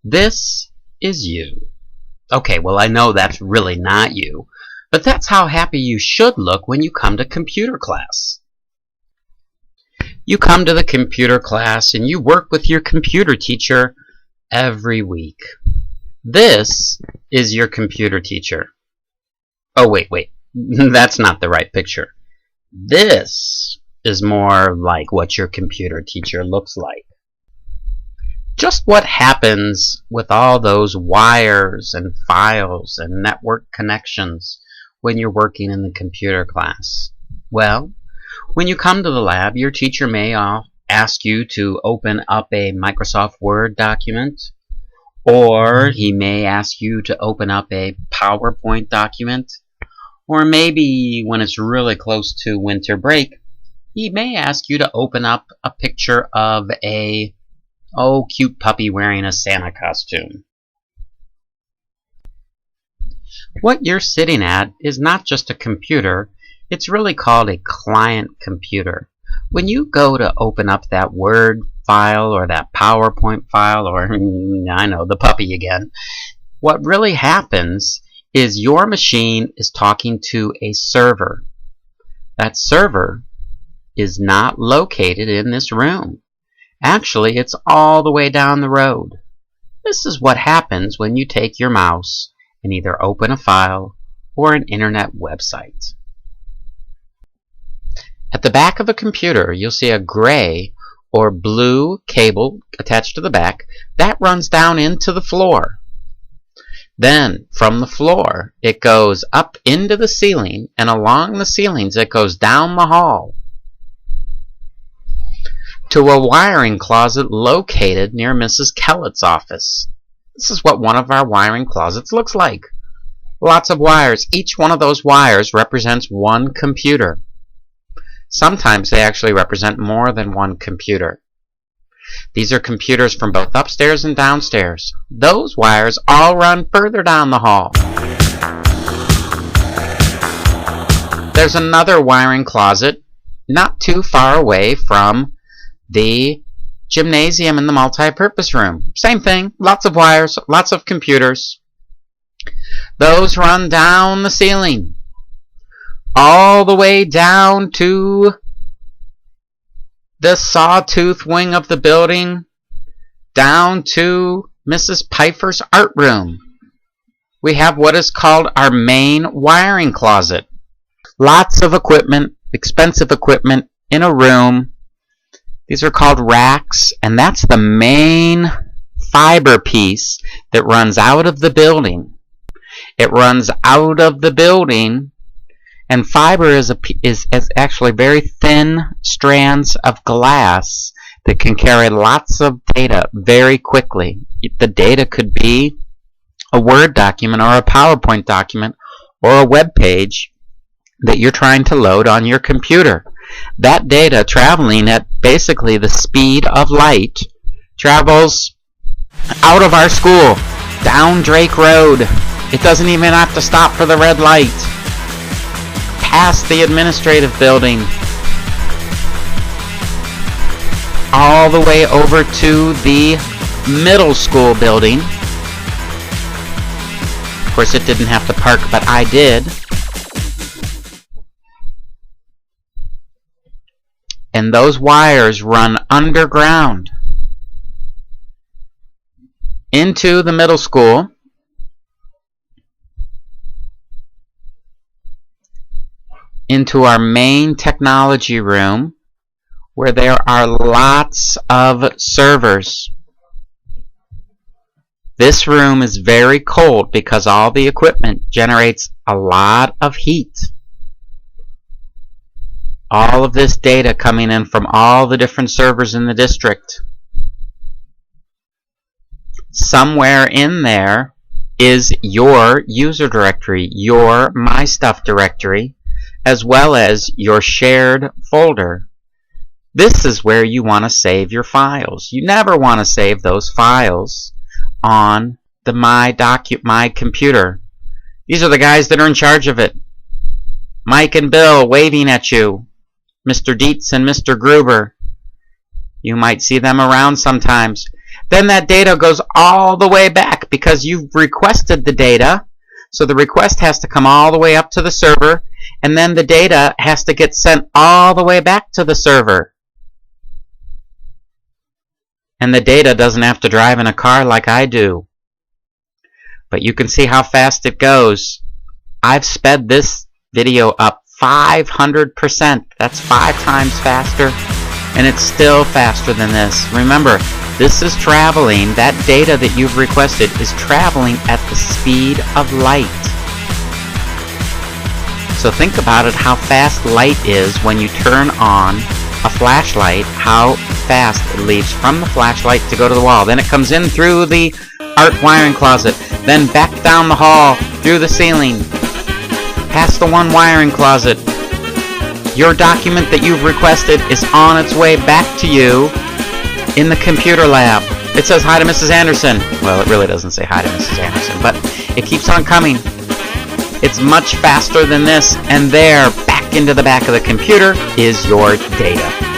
This is you. Okay, well, I know that's really not you, but that's how happy you should look when you come to computer class. You come to the computer class and you work with your computer teacher every week. This is your computer teacher. Oh, wait. That's not the right picture. This is more like what your computer teacher looks like. Just what happens with all those wires and files and network connections when you're working in the computer class? Well, when you come to the lab, your teacher may ask you to open up a Microsoft Word document, or he may ask you to open up a PowerPoint document, or maybe when it's really close to winter break, he may ask you to open up a picture of a cute puppy wearing a Santa costume. What you're sitting at is not just a computer, it's really called a client computer. When you go to open up that Word file or that PowerPoint file, or I know, the puppy again, what really happens is your machine is talking to a server. That server is not located in this room. Actually, it's all the way down the road. This is what happens when you take your mouse and either open a file or an internet website. At the back of a computer, you'll see a gray or blue cable attached to the back that runs down into the floor. Then, from the floor, it goes up into the ceiling, and along the ceilings, it goes down the hall to a wiring closet located near Mrs. Kellett's office. This is what one of our wiring closets looks like. Lots of wires. Each one of those wires represents one computer. Sometimes they actually represent more than one computer. These are computers from both upstairs and downstairs. Those wires all run further down the hall. There's another wiring closet not too far away from the gymnasium in the multi-purpose room. Same thing, lots of wires, lots of computers. Those run down the ceiling, all the way down to the sawtooth wing of the building, down to Mrs. Pfeiffer's art room. We have what is called our main wiring closet. Lots of equipment, expensive equipment in a room. These are called racks, and that's the main fiber piece that runs out of the building. It runs out of the building, and fiber is actually very thin strands of glass that can carry lots of data very quickly. The data could be a Word document or a PowerPoint document or a web page that you're trying to load on your computer. That data, traveling at basically the speed of light, travels out of our school, down Drake Road. It doesn't even have to stop for the red light. Past the administrative building, all the way over to the middle school building. Of course, it didn't have to park, but I did. And those wires run underground into the middle school, into our main technology room, where there are lots of servers. This room is very cold because all the equipment generates a lot of heat. All of this data coming in from all the different servers in the district. Somewhere in there is your user directory, your My Stuff directory, as well as your shared folder. This is where you want to save your files. You never want to save those files on the My computer. These are the guys that are in charge of it. Mike and Bill waving at you. Mr. Dietz and Mr. Gruber. You might see them around sometimes. then that data goes all the way back because you've requested the data. So the request has to come all the way up to the server, and then the data has to get sent all the way back to the server. And the data doesn't have to drive in a car like I do. But you can see how fast it goes. I've sped this video up 500%. That's 5 times faster. And it's still faster than this. Remember, this is traveling, that data that you've requested is traveling at the speed of light. So think about it, how fast light is when you turn on a flashlight, how fast it leaves from the flashlight to go to the wall. Then it comes in through the art wiring closet, then back down the hall, through the ceiling, past the one wiring closet. Your document that you've requested is on its way back to you in the computer lab. It says hi to Mrs. Anderson. Well, it really doesn't say hi to Mrs. Anderson, but it keeps on coming. It's much faster than this, and there, back into the back of the computer, is your data.